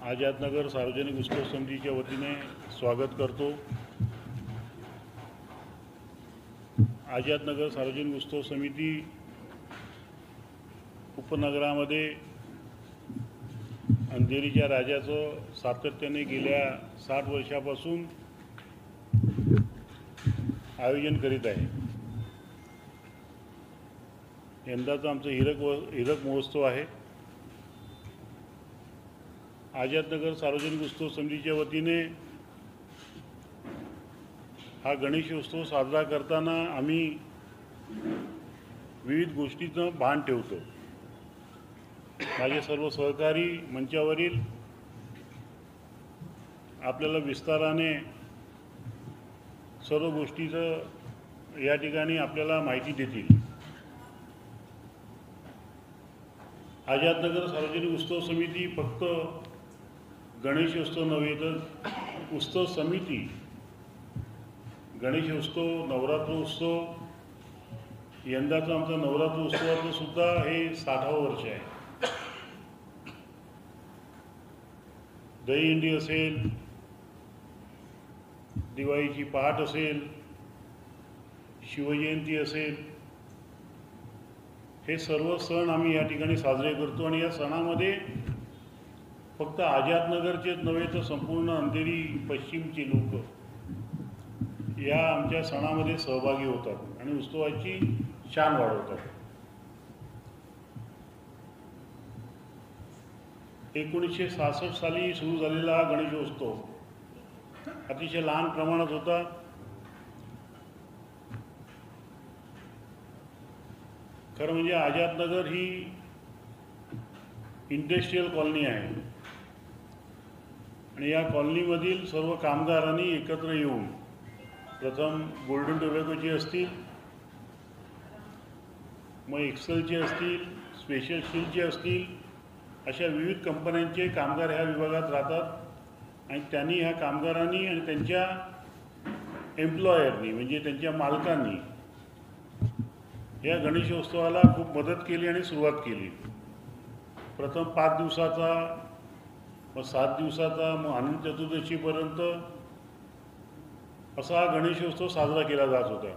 आझादनगर सार्वजनिक उत्सव समितीच्या वतीने स्वागत करतो। आझादनगर सार्वजनिक उत्सव समिती उपनगरामध्ये अंधेरीच्या राजाचं सातत्याने गेल्या 60 वर्षापासून आयोजन करीत आहे। यंदाचा आमचा हिरक महोत्सव आहे। आझादनगर सार्वजनिक उत्सव समितीच्या वतीने हा गणेशोत्सव साजरा करताना आम्ही विविध गोष्टींचं भान ठेवतो। माझे सर्व सहकारी मंचावरील आपल्याला विस्ताराने सर्व गोष्टीचं या ठिकाणी आपल्याला माहिती देतील। आझादनगर सार्वजनिक उत्सव समिती फक्त गणेशोत्सव नव्हे तर उत्सव समिती गणेशोत्सव, नवरात्रोत्सव, यंदाचा आमचा नवरात्रोत्सवाचं सुद्धा हे 60वं वर्ष आहे। दहीहंडी असेल, दिवाळीची पहाट असेल, शिवजयंती असेल, हे सर्व सण आम्ही या ठिकाणी साजरे करतो। आणि या सणामध्ये फक्त आझादनगरचेच नव्हे तर संपूर्ण अंधेरी पश्चिमचे लोक या आमच्या सणामध्ये सहभागी होतात आणि उत्सवाची शान वाढवतात। 1966 साली सुरू झालेला हा गणेशोत्सव अतिशय लहान प्रमाणात होता। खरं म्हणजे आझादनगर ही इंडस्ट्रियल कॉलनी आहे आणि या कॉलनीमधील सर्व कामगारांनी एकत्र येऊन प्रथम गोल्डन टोबॅकोचे असतील, मग एक्सेलचे असतील, स्पेशल स्टीलचे असतील, अशा विविध कंपन्यांचे कामगार ह्या विभागात राहतात आणि त्यांनी ह्या कामगारांनी आणि त्यांच्या एम्प्लॉयरनी म्हणजे त्यांच्या मालकांनी या गणेशोत्सवाला खूप मदत केली आणि सुरुवात केली। प्रथम 5 दिवसाचा, मग 7 दिवसाचा, मग अनंत चतुर्दशीपर्यंत असा हा गणेशोत्सव साजरा केला जात होता।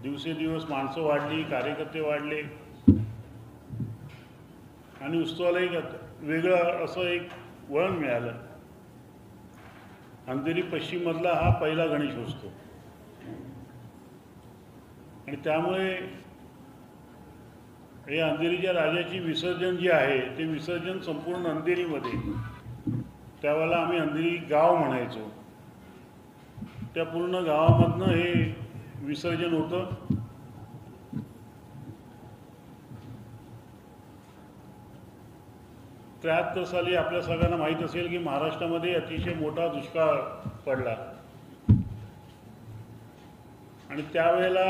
दिवसेदिवस माणसं वाढली, कार्यकर्ते वाढले आणि उत्सवाला एक वेगळं असं एक वळण मिळालं। अंधेरी पश्चिममधला हा पहिला गणेशोत्सव आणि त्यामुळे हे अंधेरीच्या राजाची विसर्जन जे आहे ते विसर्जन संपूर्ण अंधेरीमध्ये, त्यावेळेला आम्ही अंधेरी गाव म्हणायचो, त्या पूर्ण गावामधनं हे विसर्जन होतं। त्र्याहत्तर साली आपल्या सगळ्यांना माहीत असेल की महाराष्ट्रामध्ये अतिशय मोठा दुष्काळ पडला आणि त्यावेळेला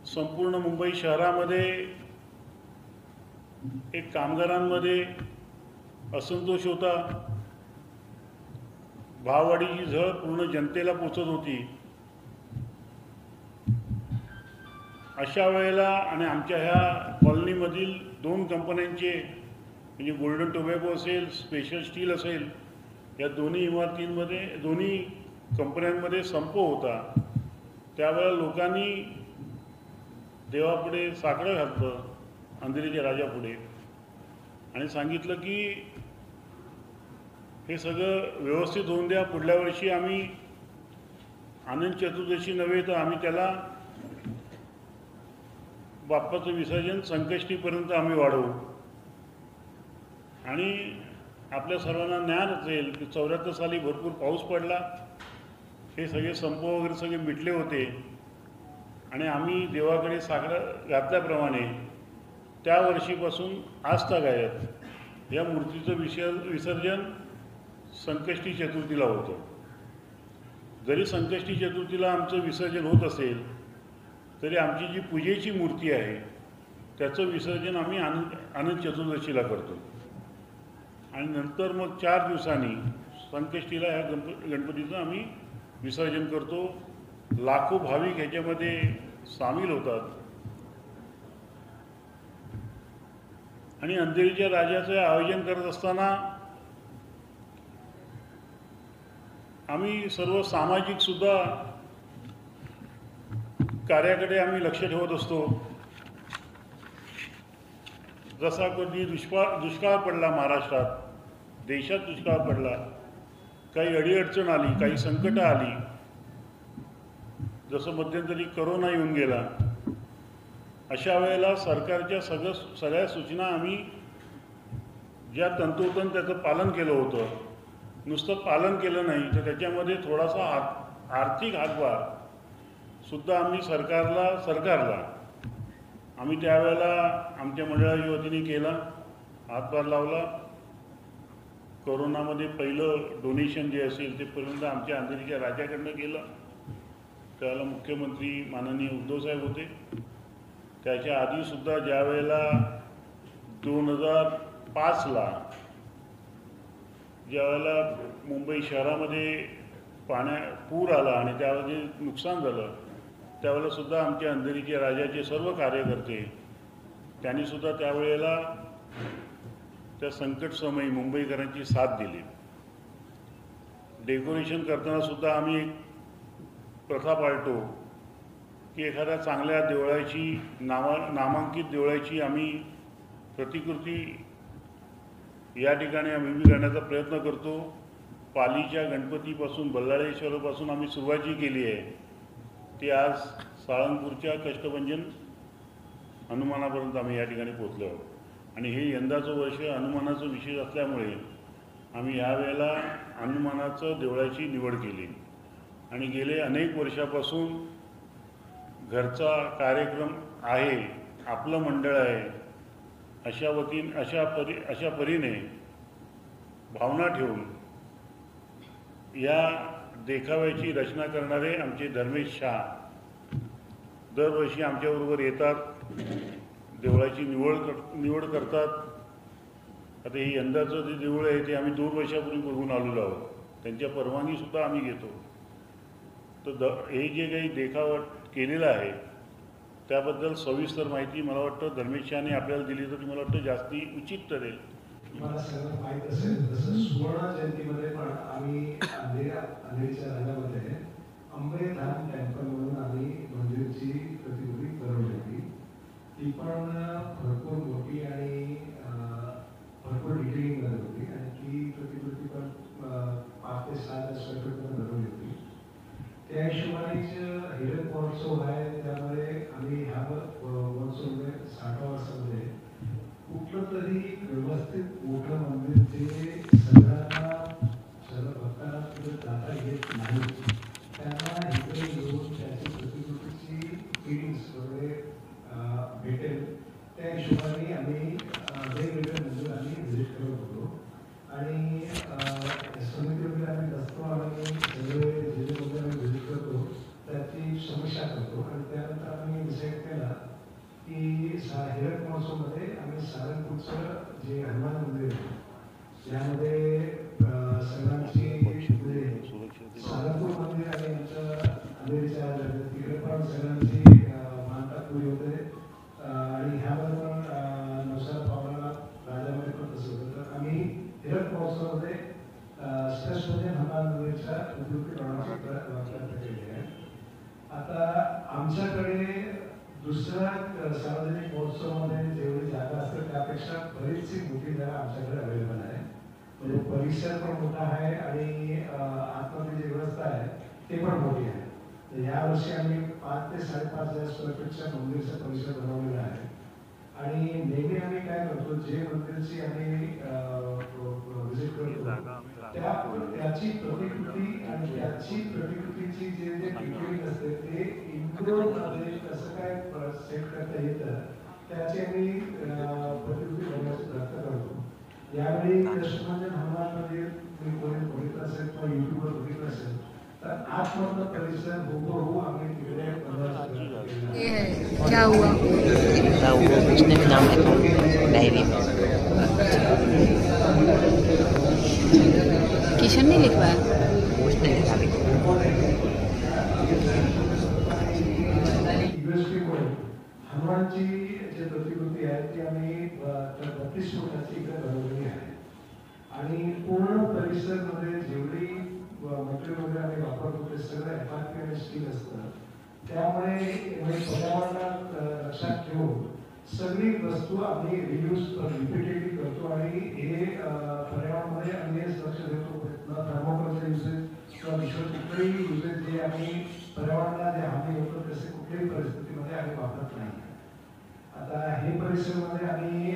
संपूर्ण मुंबई शहरामध्ये एक कामगारांमध्ये असंतोष होता। भाववाढीची झळ पूर्ण जनतेला पोचत होती। अशा वेळेला आणि आमच्या ह्या कॉलनीमधील 2 कंपन्यांचे म्हणजे गोल्डन टोबॅको असेल, स्पेशल स्टील असेल, या दोन्ही इमारतींमध्ये, दोन्ही कंपन्यांमध्ये संप होता। त्यावेळेला लोकांनी देवापुढे साकडं घातलं, अंधेरीच्या राजापुढे, आणि सांगितलं की हे सगळं व्यवस्थित होऊन द्या। पुढल्या वर्षी आम्ही अनंत चतुर्दशी नव्हे तर आम्ही त्याला बाप्पाचं विसर्जन संकष्टीपर्यंत आम्ही वाढवू। आणि आपल्या सर्वांना ज्ञान असेल की 74 साली भरपूर पाऊस पडला, हे सगळे संप वगैरे सगळे मिटले होते आणि आम्ही देवाकडे साकडं घातल्याप्रमाणे त्या वर्षीपासून आजतागायत या मूर्तीचं विसर्जन संकष्टी चतुर्थीला होतं। जरी संकष्टी चतुर्थीला आमचं विसर्जन होत असेल तरी आमची जी पूजेची मूर्ती आहे त्याचं विसर्जन आम्ही अनंत चतुर्दशीला करतो आणि नंतर मग 4 दिवसांनी संकष्टीला ह्या गणपतीचं आम्ही विसर्जन करतो। लाखो भाविक ह्याच्यामध्ये सामील होतात। आणि अंधेरीच्या राजाचं आयोजन करत असताना आम्ही सर्व सामाजिकसुद्धा कार्याकडे आम्ही लक्ष ठेवत असतो. जसा कधी दुष्काळ पडला महाराष्ट्रात, देशात दुष्काळ पडला, काही अडीअडचण आली, काही संकटं आली, जसं मध्यंतरी करोना येऊन गेला, अशा वेळेला सरकारच्या सगळ्या सूचना आम्ही ज्या तंतोतंत त्याचं पालन केलं होतं. नुसतं पालन केलं नाही तर त्याच्यामध्ये थोडासा आर्थिक हातभार सुद्धा आम्ही सरकारला आम्ही त्यावेळेला आमच्या मंडळाच्या वतीने केला, हातभार लावला. कोरोनामध्ये पहिलं डोनेशन जे असेल ते पर्यंत आमच्या अंधेरीच्या राजाकडनं केलं. त्यावेळेला मुख्यमंत्री माननीय उद्धवसाहेब होते. त्याच्या आधीसुद्धा ज्या वेळेला 2005ला ज्या वेळेला मुंबई शहरामध्ये पूर आला आणि त्यामध्ये नुकसान झालं, त्यावेळेलासुद्धा आमच्या अंधेरीच्या राजाचे सर्व कार्यकर्ते त्यांनीसुद्धा त्यावेळेला त्या संकटसमयी मुंबईकरांची साथ दिली. डेकोरेशन करतानासुद्धा आम्ही एक प्रथा पाळतो की एखाद्या चांगल्या देवळाची नामांकित देवळाची आम्ही प्रतिकृती या ठिकाणी आम्ही उभी करण्याचा प्रयत्न करतो. पालीच्या गणपतीपासून बल्लाळेश्वरापासून आम्ही सुरुवात जी केली आहे ती आज साळंगपूरच्या कष्टभंजन हनुमानापर्यंत आम्ही या ठिकाणी पोचलो आहोत. आणि हे यंदाचं वर्ष हनुमानाचं विशेष असल्यामुळे आम्ही यावेळेला हनुमानाचं देवळाची निवड केली. आणि गेले अनेक वर्षापासून घरचा कार्यक्रम आहे, आपलं मंडळ आहे, अशा परीने भावना ठेवून या देखाव्याची रचना करणारे आमचे धर्मेश शाह दरवर्षी आमच्याबरोबर येतात, देवळाची निवड करतात. आता हे यंदाचं जे देऊळ आहे ते आम्ही 2 वर्षापूर्वी बघून आलेलो आहोत. त्यांच्या परवानगीसुद्धा आम्ही घेतो. तर हे जे काही देखावा केलेला आहे त्याबद्दल सविस्तर माहिती मला वाटतं धर्मेश शाहने आपल्याला दिली तर मला वाटतं जास्ती उचित ठरेल. मला सगळं माहीत असेल तसं सुवर्ण जयंतीमध्ये पण आम्ही अंधेरीच्या राजामध्ये अंबेधाम टेम्पल म्हणून आम्ही मंदिरची प्रतिकृती बनवली होती. ती पण भरपूर मोठी आणि भरपूर डिटेलिंग मध्ये होती आणि ती प्रतिकृती पण 5 ते 6 स्क्वेअर फीटमध्ये बनवली होती. त्या हिशोबाने हिरक महोत्सव आहे त्यामध्ये आम्ही ह्या महोत्सवमध्ये 60व्या वर्षामध्ये कुठलं तरी व्यवस्थित मोठं मंदिर जे सर्व भक्तांना तिथे जाता येत नाही त्यांना इकडे येऊन त्याची प्रतिकृतीची फिलिंग्स वगैरे भेटेल त्या हिशोबाने आम्ही वेगवेगळे मंदिर आम्ही व्हिजिट करत होतो. आणि समितीमध्ये आम्ही बसतो आणि सगळे जे मंदिर आम्ही व्हिजिट करतो त्याची समीक्षा करतो. आणि त्यानंतर आम्ही डिसाईड केला की हिरक महोत्सवमध्ये आम्ही सारंगपूरचं जे हनुमान मंदिर आहे त्यामध्ये सगळ्यांची सारंगपूर मंदिर आणि आमच्या अंधेरीच्या तिकडे पण सगळ्यांची मानता पुरी होते. आणि ह्याबरोबर नवसाला पावला राजामध्ये पण तसं होतं. तर आम्ही हिरक महोत्सवामध्ये स्पेशल हनुमान मंदिरच्या प्रतिकृती बनवण्याचा प्रयत्न केलेला आहे. आता आमच्याकडे दुसऱ्या सार्वजनिक महोत्सवामध्ये जेवढी जागा असते त्यापेक्षा बरीचशी मोठी जागा आमच्याकडे अवेलेबल आहे. म्हणजे परिसर पण मोठा आहे आणि आतमध्ये जी व्यवस्था आहे ते पण मोठी आहे. तर यावर्षी आम्ही 5 ते 5.5 स्क्वेअर फीटच्या मंदिरचा परिसर बनवलेला आहे. आणि नेहमी आम्ही काय करतो जे मंदिरची आम्ही व्हिजिट करतो त्याची प्रतिकृती आणि त्याची प्रतिकृतीची जे डिटेलिंग असते ते इंट्रोमध्ये कसं काय सेट करता येतं त्याची आम्ही प्रतिकृती बनवण्याचा प्रयत्न करतो. यावेळी कष्टभंजन हनुमान मंदिर तुम्ही कोणी बघितलं असेल किंवा युट्यूबवर बघितलं असेल तर आतमधला परिसर हुबहू आम्ही तिकडे क्या हुआ उसने नाम डायरी में किशन ने लिखवाया उसने लिखा यूएसपी कोड हनुमानची जी प्रतिकृती आहे ती आम्ही 32 फुटाची इकडे बनवलेली आहे आणि पूर्ण परिसरमध्ये जेवढी मटेरियल वगैरे आम्ही वापरतो ते सगळं FRP आणि स्टील असतं. त्यामुळे पर्यावरणात लक्षात ठेवून सगळी वस्तू आम्ही रियूज रिपीटेडली करतो आणि हे पर्यावरणामध्ये आम्ही लक्ष देतो. थर्मोकोलचा युसेज किंवा दुसरं कुठलेही युसेज जे आम्ही पर्यावरणाला जे हानी होतं तसे कुठल्याही परिस्थितीमध्ये आम्ही वापरत नाही. आता हे परिसरमध्ये आम्ही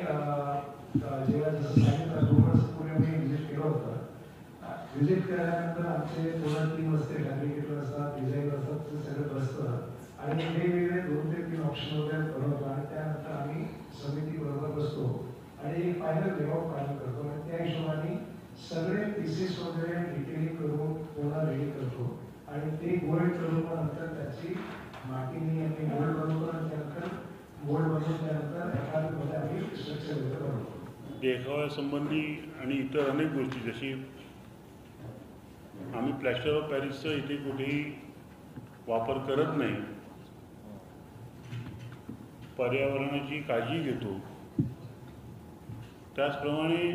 जेव्हा जसं सांगितलं 2 वर्षापूर्वी आम्ही व्हिजिट केलं होतं. व्हिजिट केल्यानंतर आमचे पूर्ण 3 वाजता फॅब्रिकेटर असतात, डिझाईनर असतात, ते सगळं बसतं आणि वेगवेगळे 2 ते 3 ऑप्शन वगैरे बनवतो आणि त्यानंतर आम्ही समिती बरोबर बसतो आणि एक फायनल लेआउट फायनल करतो आणि त्या हिशोबाने सगळे पीसेस वगैरे डिटेलिंग करून पूर्ण रेडी करतो आणि ते गोल्ड करून नंतर त्याची मातीने आम्ही गोल्ड बनवतो आणि त्यानंतर गोल्ड बनवून त्यानंतर एखाद्यामध्ये आम्ही स्ट्रक्चर वगैरे बनवतो. देखाव्यासंबंधी आणि इतर अनेक गोष्टी जशी आम्ही प्लॅस्टर ऑफ पॅरिसचा इथे कुठेही वापर करत नाही. पर्यावरणाची काळजी घेतो. त्याचप्रमाणे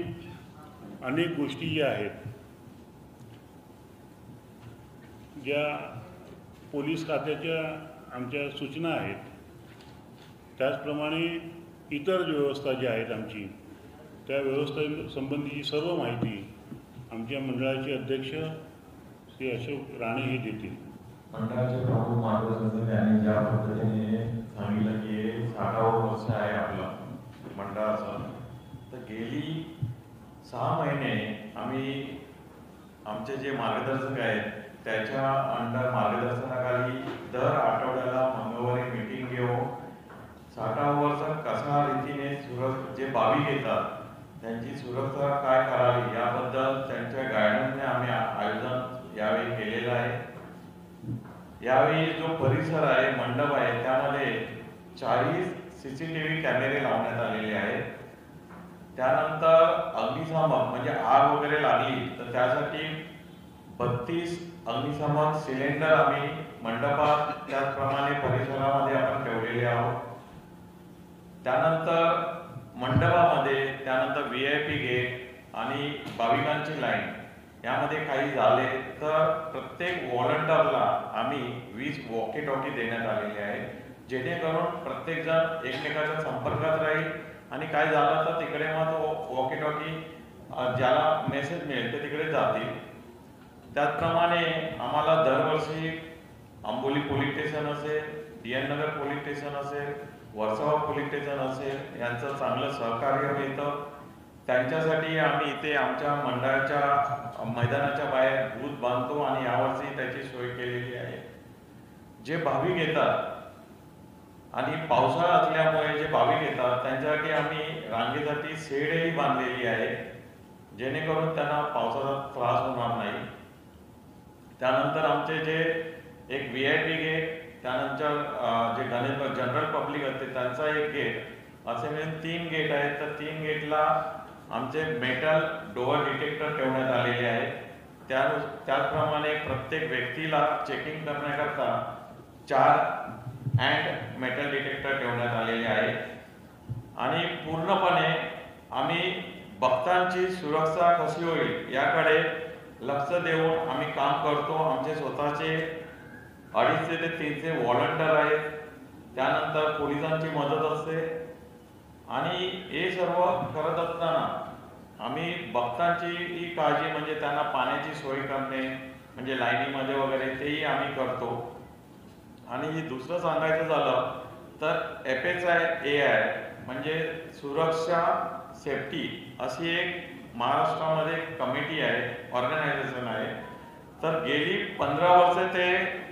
अनेक गोष्टी ज्या आहेत ज्या पोलीस खात्याच्या आमच्या सूचना आहेत त्याचप्रमाणे इतर व्यवस्था ज्या आहेत आमची त्या व्यवस्थेसंबंधीची सर्व माहिती आमच्या मंडळाचे अध्यक्ष श्री अशोक राणे हे देतील. मंडळाचे प्रमुख मार्गदर्शक यांनी ज्या पद्धतीने सांगितलं की 60वे वर्ष आहे आपलं मंडळाचं, तर गेली 6 महिने आम्ही आमचे जे मार्गदर्शक आहेत त्याच्या अंडर मार्गदर्शनाखाली दर आठवड्याला मंगळवारी मीटिंग घेऊन 60वे वर्ष कशा रीतीने जे भाविक येतात त्यांची सुरक्षा काय करावी याबद्दल त्यांच्या गायडन्सने आम्ही आयोजन यावेळी केलेलं आहे. यावेळी जो परिसर आहे मंडप आहे त्यामध्ये 40 CCTV कॅमेरे लावण्यात आलेले आहेत. त्यानंतर अग्निशामक म्हणजे आग वगैरे लागली तर त्यासाठी 32 अग्निशामक सिलेंडर आम्ही मंडपात त्याचप्रमाणे परिसरामध्ये आपण ठेवलेले आहोत. त्यानंतर मंडपामध्ये त्यानंतर VIP गेट आणि भाविकांची लाईन यामध्ये काही झाले तर प्रत्येक व्हॉलंटियरला आम्ही 20 वॉकी टॉकी देण्यात आलेली आहे जेणेकरून प्रत्येक जण एकमेकाच्या संपर्कात राहील आणि काय झालं तर तिकडे मग तो वॉकी टॉकी ज्याला मेसेज मिळेल ते तिकडे जातील. त्याचप्रमाणे आम्हाला दरवर्षी आंबोली पोलीस स्टेशन असेल, DN नगर पोलीस स्टेशन असेल, वर्सोवा पोलीस स्टेशन असेल यांचं चांगलं सहकार्य मिळतं. त्यांच्यासाठी आम्ही इथे आमच्या मंडळाच्या मैदानाच्या बाहेर बूथ बांधतो आणि यावर्षी त्याची सोय केलेली आहे. जे भाविक येतात आणि पावसाळा असल्यामुळे जे भाविक येतात त्यांच्यासाठी आम्ही रांगेसाठी शेडही बांधलेली आहे जेणेकरून त्यांना पावसाचा त्रास होणार नाही. त्यानंतर आमचे जे एक VIP गेट, त्यानंतर जे जनरल पब्लिक असते त्यांचा एक गेट असे मिळून 3 गेट आहेत. तर 3 गेटला आमचे मेटल डोअर डिटेक्टर ठेवण्यात आलेले आहेत. त्याचप्रमाणे प्रत्येक व्यक्तीला चेकिंग करण्याकरता 4 हँड मेटल डिटेक्टर ठेवण्यात आलेले आहे. आणि पूर्णपणे आम्ही भक्तांची सुरक्षा कशी होईल याकडे लक्ष देऊन आम्ही काम करतो. आमचे स्वतःचे 250 ते 300 व्हॉलंटियर आहेत. त्यानंतर पोलिसांची मदत असते आणि हे सर्व करत असताना आम्ही भक्तांची ही काळजी म्हणजे त्यांना पाण्याची सोय करणे म्हणजे लाईनीमध्ये वगैरे तेही आम्ही करतो. आणि दुसरं सांगायचं झालं तर FSI म्हणजे सुरक्षा सेफ्टी अशी एक महाराष्ट्रामध्ये कमिटी आहे, ऑर्गनायझेशन आहे. तर गेली 15 वर्षे ते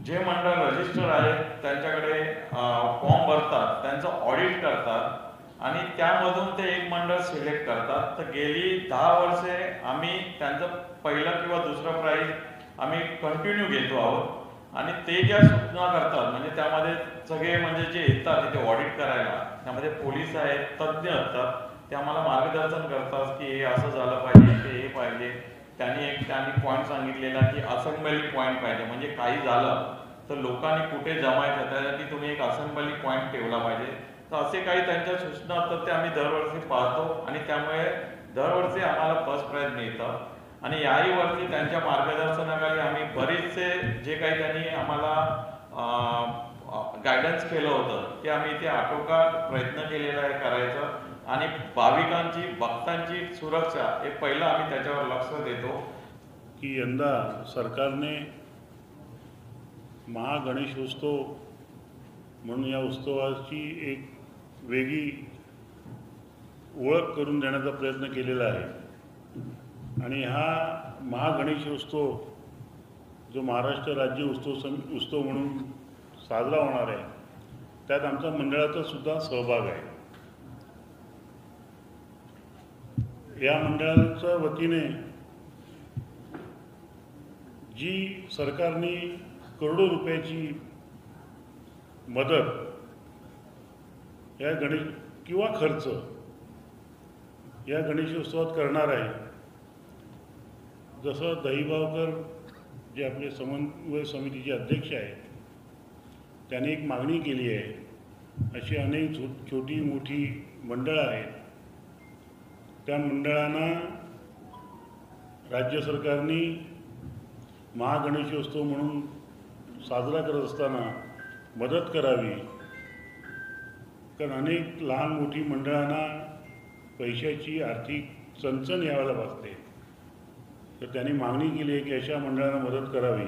जे मंडळ रजिस्टर आहेत त्यांच्याकडे फॉर्म भरतात, त्यांचं ऑडिट करतात आणि त्यामधून ते एक मंडळ सिलेक्ट करतात. तर गेली 10 वर्षे आम्ही त्यांचं पहिलं किंवा दुसरं प्राइज आम्ही कंटिन्यू घेतो आहोत. आणि ते ज्या सूचना करतात म्हणजे त्यामध्ये सगळे म्हणजे जे येतात तिथे ऑडिट करायला त्यामध्ये पोलीस आहेत, तज्ज्ञ असतात, ते आम्हाला मार्गदर्शन करतात की हे असं झालं पाहिजे, ते हे पाहिजे. त्यांनी पॉईंट सांगितलेला की असेंबली पॉईंट पाहिजे म्हणजे काही झालं तर लोकांनी कुठे जमायचं त्यासाठी तुम्ही एक असेंब्ली पॉईंट ठेवला पाहिजे. तर असे काही त्यांच्या सूचना असतात ते आम्ही दरवर्षी पाहतो आणि त्यामुळे दरवर्षी आम्हाला फर्स्ट प्राइज मिळतं. आणि याही वर्षी त्यांच्या मार्गदर्शनाखाली आम्ही बरेचसे जे काही त्यांनी आम्हाला गायडन्स केलं होतं ते आम्ही इथे आटोकाट प्रयत्न केलेला आहे करायचं. आणि भाविकांची भक्तांची सुरक्षा हे पहिलं आम्ही त्याच्यावर लक्ष देतो. की यंदा सरकारने महागणेशोत्सव म्हणून या उत्सवाची एक वेगळी ओळख करून देण्याचा प्रयत्न केलेला आहे. आणि हा महागणेशोत्सव जो महाराष्ट्र राज्य उत्सव म्हणून साजरा होणार आहे त्यात आमच्या मंडळाचा सुद्धा सहभाग आहे. या मंडळाच्या वतीने जी सरकारने करोडो रुपयाची मदत या गणेश किंवा खर्च या गणेशोत्सवात करणार आहे, जसं दहीगावकर जे आपले समन्वय समितीचे अध्यक्ष आहेत त्यांनी एक मागणी केली आहे, अशी अनेक छोटी मोठी मंडळं आहेत. त्या मंडळांना राज्य सरकारने महागणेशोत्सव म्हणून साजरा करत असताना मदत करावी. कारण अनेक लहान मोठी मंडळांना पैशाची आर्थिक चणचण यावेळेला भासते. तर त्यांनी मागणी केली आहे की अशा मंडळांना मदत करावी.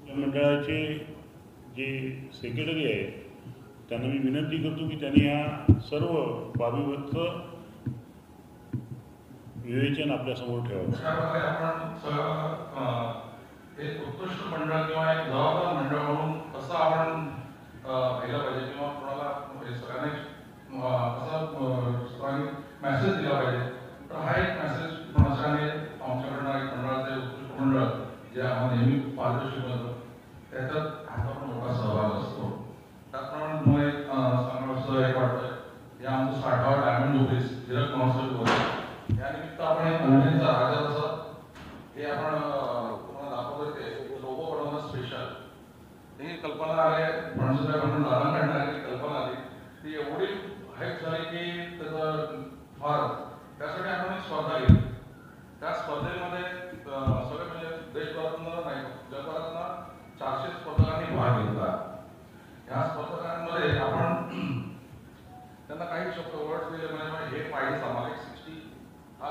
या मंडळाचे जे सेक्रेटरी आहेत त्यांना मी विनंती करतो की त्यांनी या सर्व बाबीवरचं विवेचन आपल्यासमोर ठेवावं. त्याप्रकारे आपण सगळं एक उत्कृष्ट मंडळ किंवा एक जबाबदार मंडळ म्हणून कसं आपण केलं पाहिजे किंवा कोणाला सगळ्यांनी कसं मेसेज दिला पाहिजे. तर हा एक मेसेज कोणाच्याने आमच्याकडनं एक मंडळाचे उत्कृष्ट मंडळ जे आम्हाला नेहमी पारितोषिक मिळतं त्याच्यात आता पण मोठा सहभाग असतो. त्याचप्रमाणे मला एक सांगण्याचं एक वाटतं या आमचं 60वा डायमंड ऑफिस हीरक महोत्सव होतं. या निमित्त आपण एक अंजनीचा राजा जसं हे आपण तुम्हाला दाखवतो ते लोगो बनवणं स्पेशल ही कल्पना आहे. म्हणून दादा काढणारी कल्पना आली ती एवढी हाईट झाली की त्याचं फार त्यासाठी आपण एक स्पर्धा घेतली. त्या स्पर्धेमध्ये सगळे म्हणजे देशभरातनं नाही जगभरातनं 400 स्पर्धकांनी भाग घेतला. ह्या स्पर्धकांमध्ये आपण त्यांना काही शब्द वर्ड्स दिले म्हणजे हे पाहिजे आम्हाला 60 हा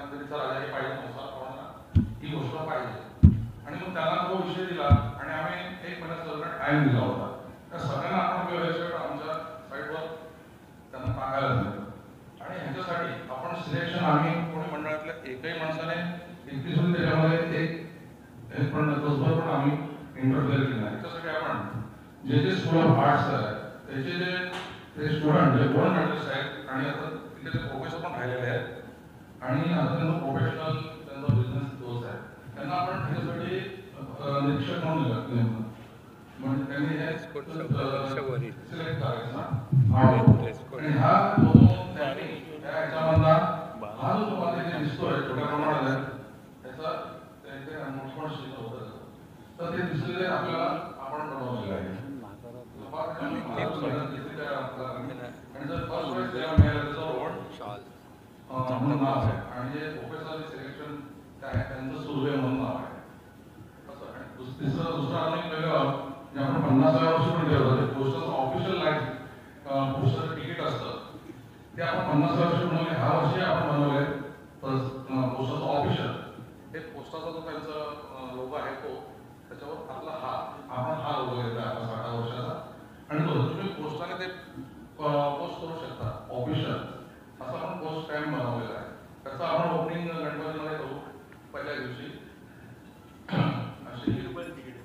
अंजनीचा राजा हे पाहिजे संसार ही घोषणा पाहिजे. आणि मग त्यांना तो विषय दिला आणि आम्ही 1 महिन्याचा टाइम दिला होता. त्या सगळ्यांना आपण वेळेवर आमच्या साईटवर त्यांना टाकायला दिलं. आणि ह्याच्यासाठी आपण सिलेक्शन आम्ही कोणी मंडळातल्या एकही माणसाने इतकी सुद्धा त्याच्यामध्ये एक पण तसभर पण आम्ही इंटरफेअर केला. ह्याच्यासाठी आपण जे स्कूल ऑफ आर्ट्स आहेत त्याचे जे स्टुडंट जे गोल्ड मेडलिस्ट आहेत आणि आता तिथे ते प्रोफेसर पण राहिलेले आहेत आणि आता त्यांचं प्रोफेशनल त्यांचा बिझनेस तोच आहे त्यांना आपण ह्याच्यासाठी निरीक्षक म्हणून नेमलं. म्हणजे त्यांनी हे सिलेक्ट करायचं आणि हा जो त्यांनी ह्याच्यामधला हा जो तुम्हाला इथे दिसतोय छोट्या प्रमाणात आहे त्याचा ते मोठमोठं शिकत होतं तर ते दिसलेले आपल्याला आपण बनवलेलं आहे. आणि जर फर्स्ट वेळेस जेव्हा मिळालं त्याचा रोड म्हणून नाव आहे आणि जे प्रोफेसर सिलेक्शन त्यांचं सुर्वे म्हणून नाव आहे. असं आणि दुसरं अनेक वेगळं जे आपण 50व्या वर्षी पण केलं होतं पोस्टाचं ऑफिशियल लाईफ पोस्टाचं तिकीट असतं ते आपण 50व्या वर्षी बनवले. ह्या वर्षी आपण बनवले पोस्टाचं ऑफिशियल हे पोस्टाचा जो त्यांचा लोगो आहे तो त्याच्यावर आपला आपण हा लोगो घेतला आपला 60 वर्षाचा आणि तो तुम्ही पोस्टाने ते पोस्ट करू शकता ऑफिशियल असं आपण पोस्ट स्टॅम्प बनवलेला आहे. त्याचं आपण ओपनिंग गणपतीमध्ये करू पहिल्या दिवशी. अशी तिकीट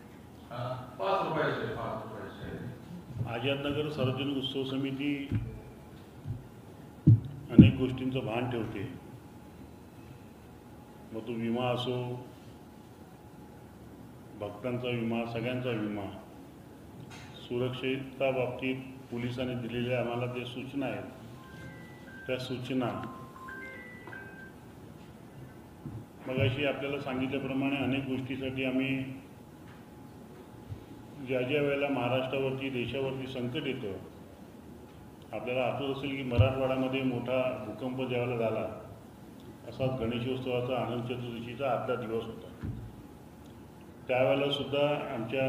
5 रुपयाचे. आझादनगर सार्वजनिक उत्सव समिती अनेक गोष्टींचं भान ठेवते. मग तो विमा असो, भक्तांचा विमा, सगळ्यांचा विमा, सुरक्षेच्या बाबतीत पोलिसांनी दिलेल्या आम्हाला जे सूचना आहेत त्या सूचना मगाशी आपल्याला सांगितल्याप्रमाणे अनेक गोष्टीसाठी आम्ही ज्या ज्या वेळेला महाराष्ट्रावरती देशावरती संकट येतं, आपल्याला आठवत असेल की मराठवाड्यामध्ये मोठा भूकंप ज्यावेळेला झाला, असाच गणेशोत्सवाचा आनंद चतुर्दशीचा आदला दिवस होता. त्यावेळेला सुद्धा आमच्या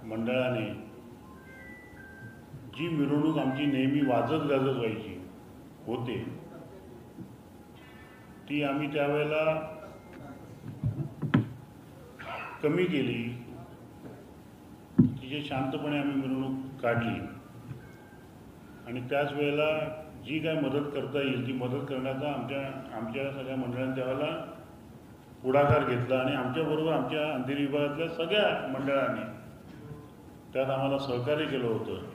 मंडळाने जी मिरवणूक आमची नेहमी वाजत गाजत व्हायची होते, ती आम्ही त्यावेळेला कमी केली. तिचे शांतपणे आम्ही मिरवणूक काढली आणि त्याच वेळेला जी काय मदत करता येईल ती मदत करण्याचा आमच्या सगळ्या मंडळांनी त्यावेळेला पुढाकार घेतला आणि आमच्याबरोबर आमच्या अंधेरी विभागातल्या सगळ्या मंडळांनी त्यात आम्हाला सहकार्य केलं होतं.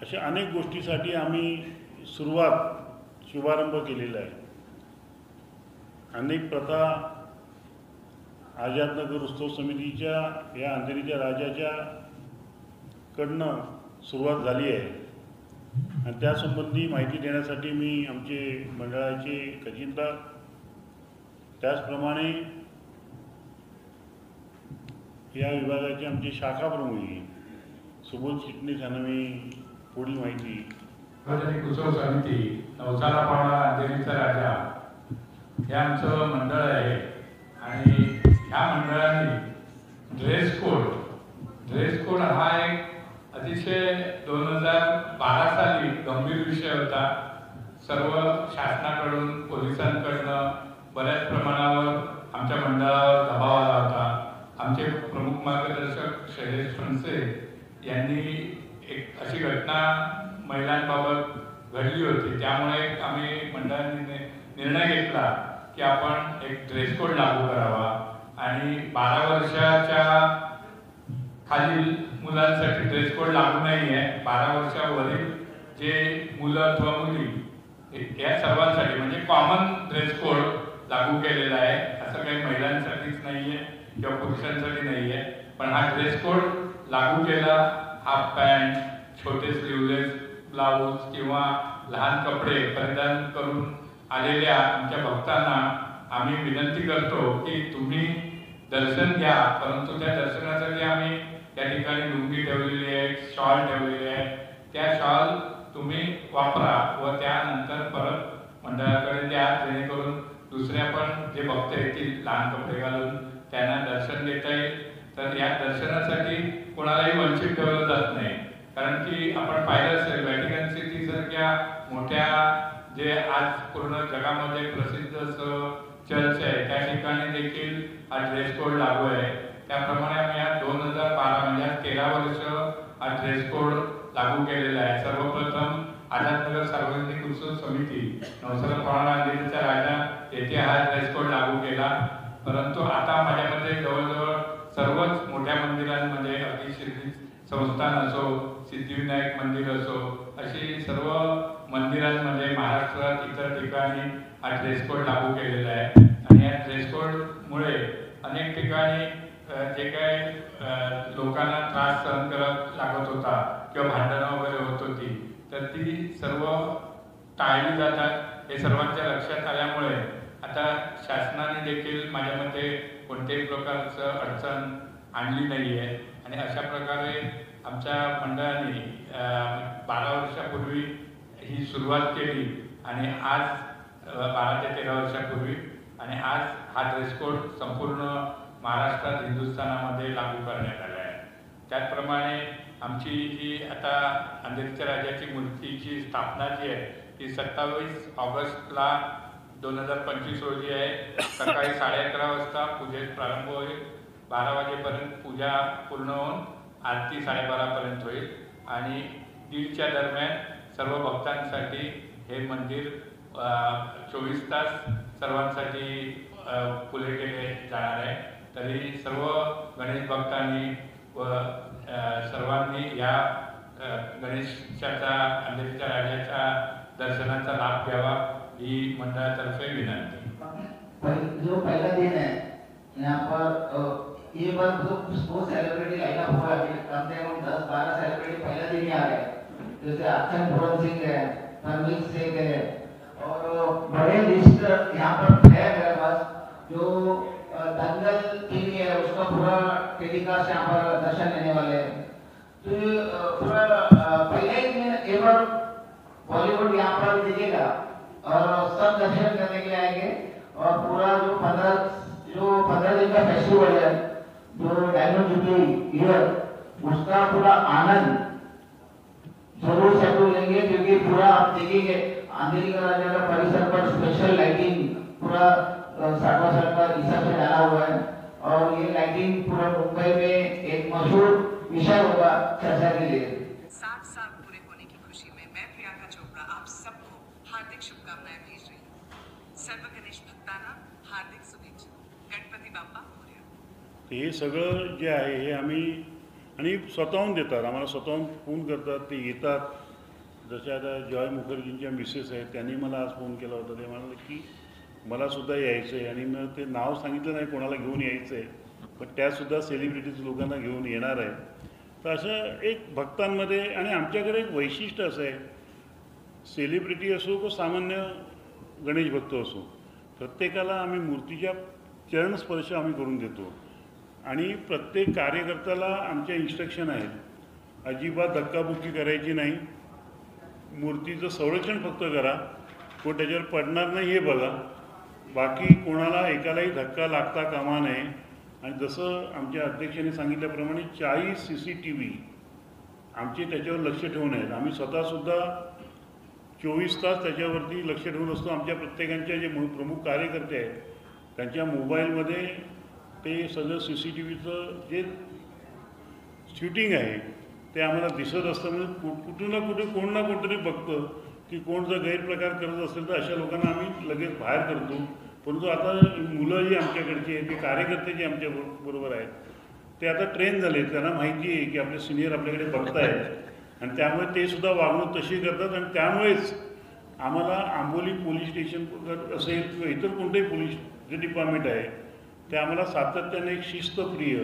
अशा अनेक गोष्टीसाठी आम्ही शुभारंभ केलेला आहे. अनेक प्रथा आझादनगर उत्सव समितीच्या या अंधेरीच्या राजाच्या कडनं सुरुवात झाली आहे आणि त्यासंबंधी माहिती देण्यासाठी मी आमचे मंडळाचे खजिनदार, त्याचप्रमाणे या विभागाचे आमचे शाखा प्रमुख सुबोध चिटणीस यांना मी पुढील माहिती. सार्वजनिक उत्सव समिती नवसाला पावला अंधेरीचा राजा हे आमचं मंडळ आहे आणि ह्या मंडळाने ड्रेस कोड हा एक अतिशय 2012 साली गंभीर विषय होता. सर्व शासनाकडून पोलिसांकडनं बऱ्याच प्रमाणावर आमच्या मंडळावर दबाव आला होता. आमचे प्रमुख मार्गदर्शक शैलेश फणसे यांनी एक अशी घटना महिलांबाबत घडली होती. त्यामुळे आम्ही मंडळाने निर्णय घेतला की आपण एक ड्रेस कोड लागू करावा आणि 12 वर्षाच्या खालील मुलांसाठी ड्रेस कोड लागू नाही आहे. 12 वर्षावरील जे मुलं अथवा मुली या सर्वांसाठी म्हणजे कॉमन ड्रेस कोड लागू केलेला आहे. असं काही महिलांसाठीच नाही आहे किंवा पुरुषांसाठी नाही आहे, पण हा ड्रेस कोड लागू केला. हाफ पॅन्ट, छोटे स्लीवलेस ब्लाऊज किंवा लहान कपडे परिधान करून आलेल्या आमच्या भक्तांना आम्ही विनंती करतो की तुम्ही दर्शन घ्या, परंतु त्या दर्शनासाठी आम्ही त्या ठिकाणी लुंगी ठेवलेली आहे, शॉल ठेवलेली आहे. त्या शॉल तुम्ही वापरा व त्यानंतर परत मंडळाकडे द्या, जेणेकरून दुसऱ्या पण जे भक्त येतील लहान कपडे घालून त्यांना दर्शन घेता येईल. तर या दर्शनासाठी कोणालाही वंचित ठेवलं जात नाही, कारण की आपण पाहिलं असेल व्हॅटिकन सिटी सारख्या मोठ्या जे आज पूर्ण जगामध्ये प्रसिद्ध असं चर्च आहे त्या ठिकाणी देखील हा ड्रेस कोड लागू आहे. त्याप्रमाणे आम्ही या 2012 म्हणजे 13 वर्ष हा ड्रेस कोड लागू केलेला आहे. सर्वप्रथम आझादनगर सार्वजनिक उत्सव समिती नवसाला पावला अंधेरीचा राजा येथे हा ड्रेस कोड लागू केला. परंतु आता माझ्या मते जवळजवळ सर्वच मोठ्या मंदिरांमध्ये अगदी शिर्डी संस्थान असो, सिद्धिविनायक मंदिर असो, अशी सर्व मंदिरांमध्ये महाराष्ट्रात इतर ठिकाणी हा ड्रेस कोड लागू केलेला आहे. आणि या ड्रेस कोडमुळे अनेक ठिकाणी जे काही लोकांना त्रास सहन करत लागत होता किंवा भांडणं वगैरे होत होती, तर ती सर्व टाळली जातात. हे सर्वांच्या लक्षात आल्यामुळे आता शासनाने देखील माझ्या मते कोणत्याही प्रकारचं अडचण आणली नाही आहे. आणि अशा प्रकारे आमच्या मंडळाने 12 वर्षापूर्वी ही सुरुवात केली आणि आज 12 ते 13 वर्षापूर्वी आणि आज हा ड्रेस कोड संपूर्ण महाराष्ट्रात हिंदुस्थानामध्ये लागू करण्यात आला आहे. त्याचप्रमाणे आमची जी आता अंधेरीच्या राजाची मूर्तीची स्थापना जी आहे ती 27 ऑगस्टला 2025 रोजी आहे. सकाळी 11:30 वाजता पूजेस प्रारंभ होईल. 12 वाजेपर्यंत पूजा पूर्ण होऊन आरती 12:30 पर्यंत होईल आणि 1:30च्या दरम्यान सर्व भक्तांसाठी हे मंदिर 24 तास सर्वांसाठी खुले केले जाणार आहे. तरी सर्व गणेश भक्तांनी व सर्वांनी या गणेशाचा अंधेरीच्या राजाच्या दर्शनाचा लाभ घ्यावा ही मंडळातर्फे विनंती. जो पहला दिन है यहाँ पर ये बार बहुत सेलिब्रिटी लाइनअप हुआ है. कम से कम 10-12 सेलिब्रिटी पहला दिन ही आ रहे हैं. जैसे अक्षय पूरन सिंह है, परमवीर सिंह है और बड़े लिस्ट यहाँ पर है मेरे पास. जो दंगल टीवी है उसको का पूरा टेलीकास्ट यहाँ पर दर्शन देने वाले हैं। तो पूरा पहले ही दिन एवर बॉलीवुड यहाँ पर दिखेगा और सब दर्शन करने के लिए आएंगे। और पूरा जो 15 दिन का फेस्टिवल है, जो डायमंड जुबली ईयर, उसका पूरा आनंद जरूर सब लोग लेंगे, क्योंकि पूरा आप देखेंगे अंधेरी का राजा का परिसर पर स्पेशल लाइटिंग पूरा 60 साल का हिसाब से डाला हुआ है। और ये लाइटिंग पूरा मुंबई में एक मशहूर विषय होगा चर्चा के लिए। 60 साल पूरे होने की खुशी में मैं प्रियंका चोपड़ा आप सबको हार्दिक शुभकामनाएं भेज रही हूँ। सर्व गणेश भक्तांना हार्दिक शुभेच्छा। गणपती बाप्पा मोरया। हे सगळं जे आहे हे आम्ही आणि स्वतःहून देतात, आम्हाला स्वतःहून फोन करतात, ते येतात. जसे आता जॉय मुखर्जींच्या मिसेस आहेत, त्यांनी मला आज फोन केला होता. ते म्हणाले की मलासुद्धा यायचं आहे, आणि मग ते नाव सांगितलं नाही कोणाला घेऊन यायचं आहे, पण त्यासुद्धा सेलिब्रिटीज लोकांना घेऊन येणार आहे. तर असं एक भक्तांमध्ये, आणि आमच्याकडे एक वैशिष्ट्य असं आहे, सेलिब्रिटी असो किंवा सामान्य गणेश भक्त असो, प्रत्येकाला आम्ही मूर्तीच्या चरणस्पर्श आम्ही करून देतो. आणि प्रत्येक कार्यकर्त्याला आमच्या इन्स्ट्रक्शन आहेत, अजिबात धक्काबुक्की करायची नाही, मूर्तीचं संरक्षण फक्त करा, कोण त्याच्यावर पडणार नाही हे बघा, बाकी कोणाला एकालाही धक्का लागता कामा नये. आणि जसं आमच्या अध्यक्षांनी सांगितल्याप्रमाणे 40 CCTV आमचे त्याच्यावर लक्ष ठेवून आहेत. आम्ही स्वतःसुद्धा 24 तास त्याच्यावरती लक्ष ठेवून असतो. आमच्या प्रत्येकांच्या जे प्रमुख कार्यकर्ते आहेत त्यांच्या मोबाईलमध्ये ते सगळं CCTVचं जे शूटिंग आहे ते आम्हाला दिसत असतं. म्हणजे कुठून ना कुठे कोण ना कोणतरी बघतं की कोण जर गैरप्रकार करत असेल तर अशा लोकांना आम्ही लगेच बाहेर करतो. परंतु आता मुलं जी आमच्याकडची आहेत, ते कार्यकर्ते जे आमच्या बरोबर आहेत, ते आता ट्रेन झाले, त्यांना माहिती आहे की आपले सिनियर आपल्याकडे बघत आहेत, आणि त्यामुळे ते सुद्धा वागणूक तशी करतात. आणि त्यामुळेच आम्हाला आंबोली पोलीस स्टेशन असेल किंवा इतर कोणतेही पोलीस जे डिपार्टमेंट आहे ते आम्हाला सातत्याने एक शिस्तप्रिय